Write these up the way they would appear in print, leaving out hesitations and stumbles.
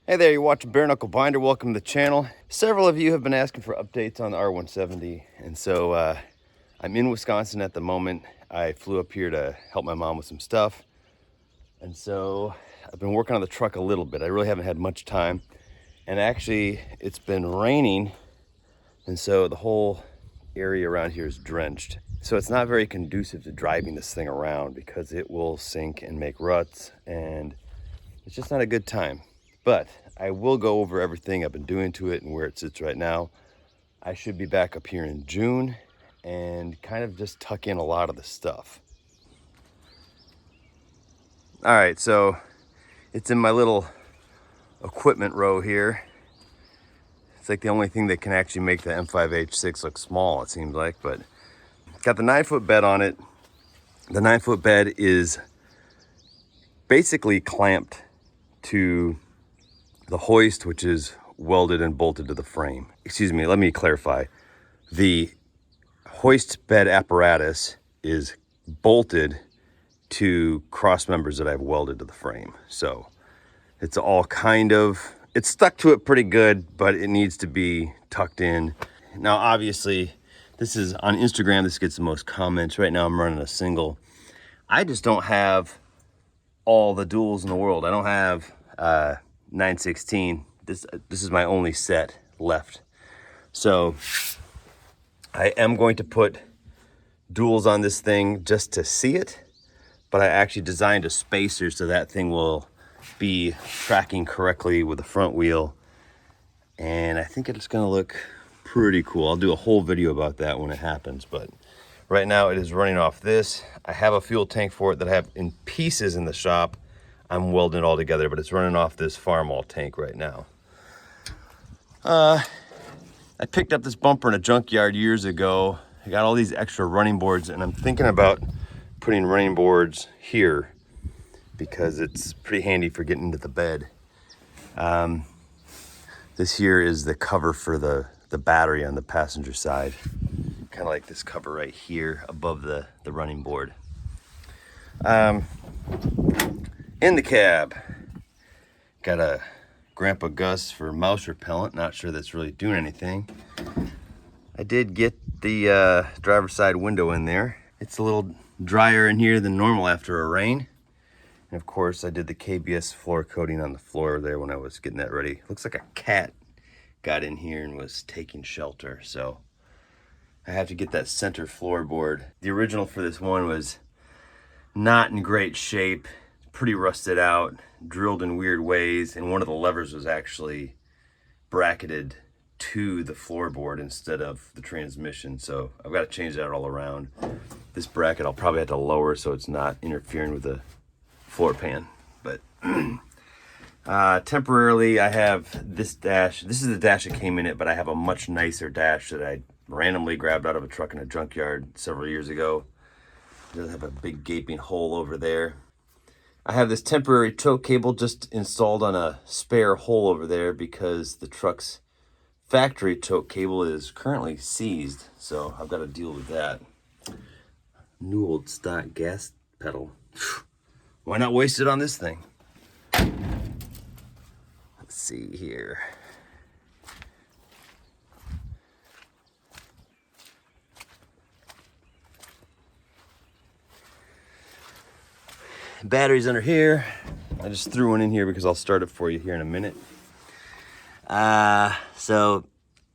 Hey there, you're watching Bare Knuckle Binder. Welcome to the channel. Several of you have been asking for updates on the R-170, and so I'm in Wisconsin at the moment. I flew up here to help my mom with some stuff, and so I've been working on the truck a little bit. I really haven't had much time, and actually it's been raining, and so the whole area around here is drenched. So it's not very conducive to driving this thing around because it will sink and make ruts, and it's just not a good time. But I will go over everything I've been doing to it and where it sits right now. I should be back up here in June and kind of just tuck in a lot of the stuff. All right, so it's in my little equipment row here. It's like the only thing that can actually make the M5H6 look small, it seems like, but got the 9-foot bed on it. The 9-foot bed is basically clamped to the hoist, which is welded and bolted to the frame. Excuse me, let me clarify. The hoist bed apparatus is bolted to cross members that I've welded to the frame. So it's all it's stuck to it pretty good, but it needs to be tucked in. Now, obviously, this is on Instagram. This gets the most comments. Right now, I'm running a single. I just don't have all the duals in the world. I don't have 916. This is my only set left. So I am going to put duals on this thing just to see it, but I actually designed a spacer so that thing will be tracking correctly with the front wheel, and I think it's gonna look pretty cool. I'll do a whole video about that when it happens, but right now it is running off this. I have a fuel tank for it that I have in pieces in the shop. I'm welding it all together, but it's running off this Farmall tank right now. I picked up this bumper in a junkyard years ago. I got all these extra running boards, and I'm thinking about putting running boards here because it's pretty handy for getting into the bed. This here is the cover for the battery on the passenger side. Kind of like this cover right here above the running board. In the cab, got a Grandpa Gus for mouse repellent. Not sure that's really doing anything. I did get the driver's side window in there. It's a little drier in here than normal after a rain. And of course, I did the KBS floor coating on the floor there when I was getting that ready. Looks like a cat got in here and was taking shelter. So I have to get that center floorboard. The original for this one was not in great shape. Pretty rusted out, drilled in weird ways, and one of the levers was actually bracketed to the floorboard instead of the transmission. So I've got to change that all around. This bracket I'll probably have to lower so it's not interfering with the floor pan. But temporarily I have this dash. This is the dash that came in it, but I have a much nicer dash that I randomly grabbed out of a truck in a junkyard several years ago. It does have a big gaping hole over there. I have this temporary tow cable just installed on a spare hole over there because the truck's factory tow cable is currently seized. So I've got to deal with that. New old stock gas pedal. Why not waste it on this thing? Let's see here. Batteries under here. I just threw one in here because I'll start it for you here in a minute. So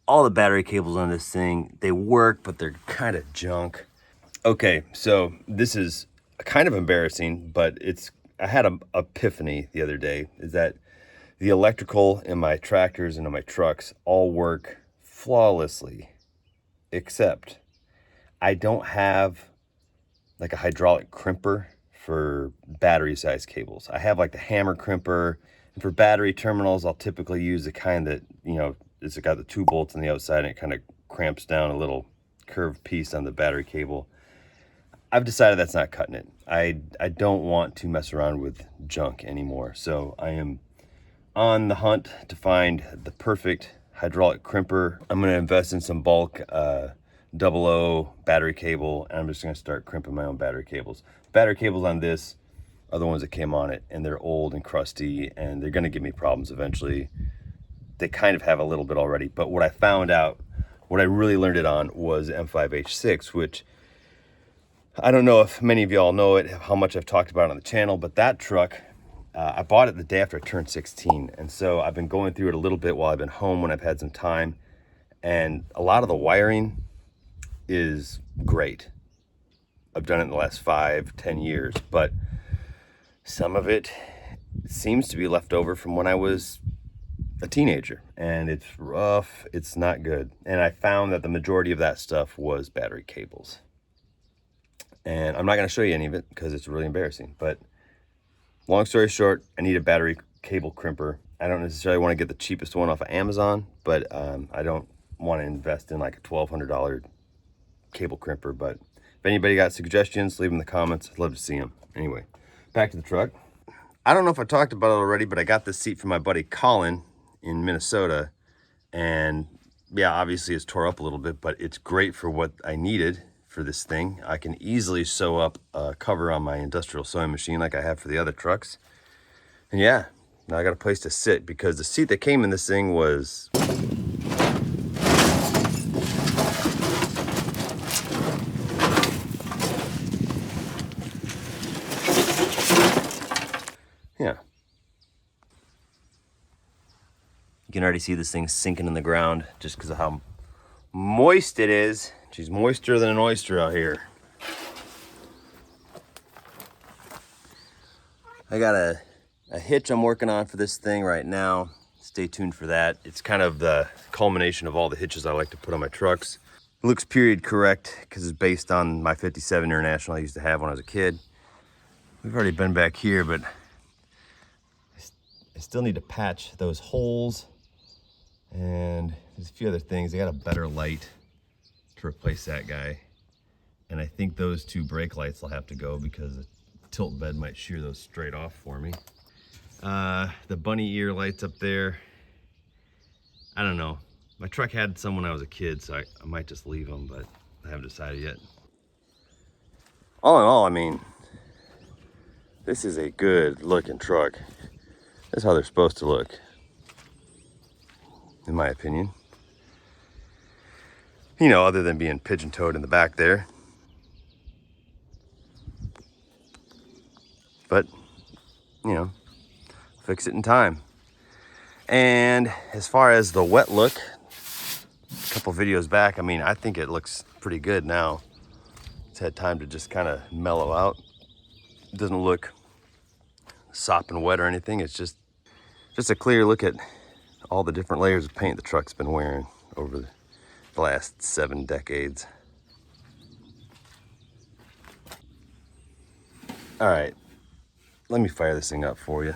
all the battery cables on this thing, they work, but they're kind of junk. Okay, so this is kind of embarrassing, but I had an epiphany the other day, is that the electrical in my tractors and in my trucks all work flawlessly, except I don't have like a hydraulic crimper for battery size cables. I have like the hammer crimper, and for battery terminals, I'll typically use the kind that, it's got the 2 bolts on the outside and it kind of cramps down a little curved piece on the battery cable. I've decided that's not cutting it. I don't want to mess around with junk anymore. So I am on the hunt to find the perfect hydraulic crimper. I'm going to invest in some bulk 00 battery cable, and I'm just going to start crimping my own battery cables. Battery cables on this are the ones that came on it, and they're old and crusty, and they're gonna give me problems eventually. They kind of have a little bit already, but what I found out, what I really learned it on was M5H6, which I don't know if many of y'all know it, how much I've talked about it on the channel, but that truck, I bought it the day after I turned 16. And so I've been going through it a little bit while I've been home when I've had some time. And a lot of the wiring is great. I've done it in the last 5-10 years, but some of it seems to be left over from when I was a teenager, and it's rough. It's not good. And I found that the majority of that stuff was battery cables. And I'm not going to show you any of it because it's really embarrassing. But long story short, I need a battery cable crimper. I don't necessarily want to get the cheapest one off of Amazon, but I don't want to invest in like a $1,200 cable crimper. But if anybody got suggestions, leave them in the comments. I'd love to see them. Anyway, back to the truck. I don't know if I talked about it already, but I got this seat from my buddy Colin in Minnesota. And yeah, obviously it's tore up a little bit, but it's great for what I needed for this thing. I can easily sew up a cover on my industrial sewing machine like I have for the other trucks. And yeah, now I got a place to sit, because the seat that came in this thing was yeah. You can already see this thing sinking in the ground just because of how moist it is. She's moister than an oyster out here. I got a hitch I'm working on for this thing right now. Stay tuned for that. It's kind of the culmination of all the hitches I like to put on my trucks. It looks period correct because it's based on my 57 International I used to have when I was a kid. We've already been back here, but I still need to patch those holes. And there's a few other things. I got a better light to replace that guy. And I think those two brake lights will have to go because the tilt bed might shear those straight off for me. The bunny ear lights up there, I don't know. My truck had some when I was a kid, so I might just leave them, but I haven't decided yet. All in all, I mean, this is a good looking truck. That's how they're supposed to look, in my opinion. You know, other than being pigeon-toed in the back there. But, you know, fix it in time. And as far as the wet look, a couple videos back, I mean, I think it looks pretty good now. It's had time to just kind of mellow out. It doesn't look sopping wet or anything. It's just a clear look at all the different layers of paint the truck's been wearing over the last 7 decades. All right, let me fire this thing up for you.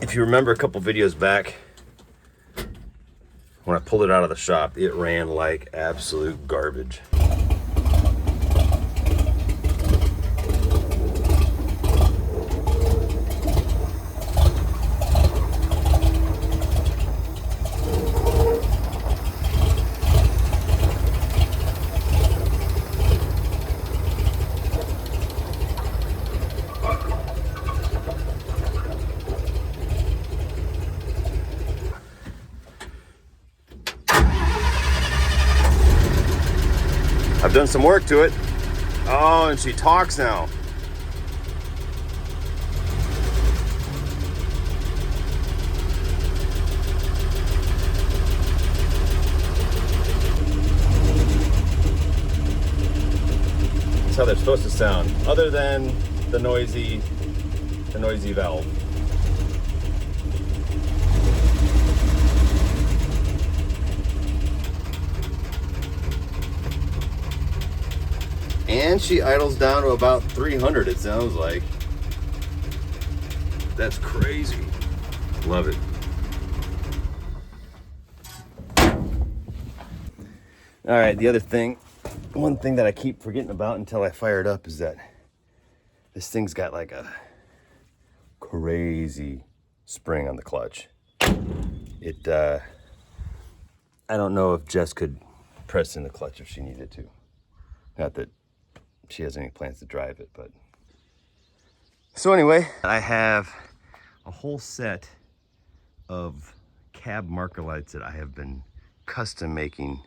If you remember a couple videos back, when I pulled it out of the shop, it ran like absolute garbage. I've done some work to it. Oh, and she talks now. That's how they're supposed to sound, other than the noisy valve. And she idles down to about 300, it sounds like. That's crazy. Love it. All right, the other thing, one thing that I keep forgetting about until I fire it up is that this thing's got like a crazy spring on the clutch. I don't know if Jess could press in the clutch if she needed to. Not that she has any plans to drive it, but. So anyway, I have a whole set of cab marker lights that I have been custom making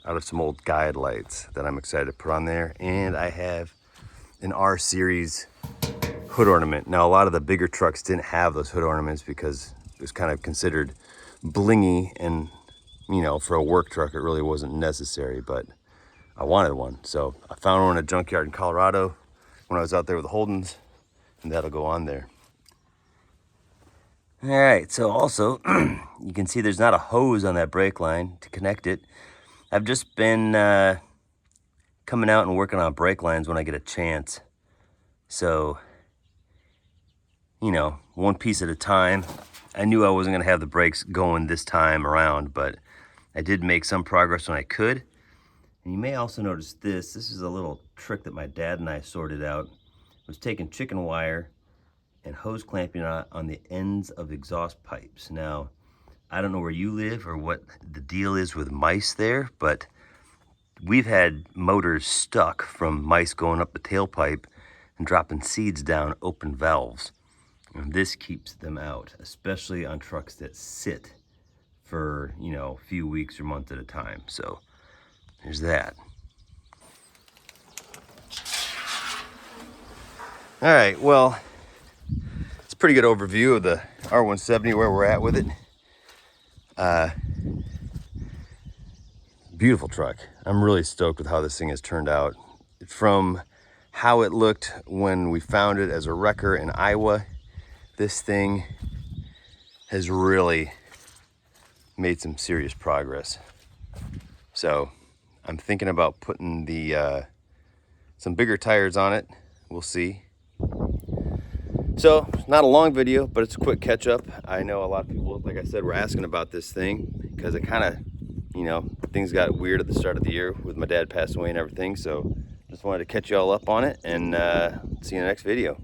out of some old guide lights that I'm excited to put on there. And I have an R series hood ornament. Now, a lot of the bigger trucks didn't have those hood ornaments because it was kind of considered blingy, and you know, for a work truck, it really wasn't necessary, but I wanted one. So I found one in a junkyard in Colorado when I was out there with the Holdens, and that'll go on there. All right, so also, you can see there's not a hose on that brake line to connect it. I've just been coming out and working on brake lines when I get a chance. So, you know, one piece at a time. I knew I wasn't gonna have the brakes going this time around, but I did make some progress when I could. And you may also notice this. This is a little trick that my dad and I sorted out. I was taking chicken wire and hose clamping on the ends of exhaust pipes. Now, I don't know where you live or what the deal is with mice there, but we've had motors stuck from mice going up the tailpipe and dropping seeds down open valves. And this keeps them out, especially on trucks that sit for, you know, a few weeks or months at a time. So there's that. All right, well, it's a pretty good overview of the R-170, where we're at with it. Beautiful truck. I'm really stoked with how this thing has turned out. From how it looked when we found it as a wrecker in Iowa, this thing has really made some serious progress. So I'm thinking about putting the some bigger tires on it. We'll see. So not a long video, but it's a quick catch up. I know a lot of people, like I said, were asking about this thing because it kind of, you know, things got weird at the start of the year with my dad passing away and everything. So just wanted to catch you all up on it, and see you in the next video.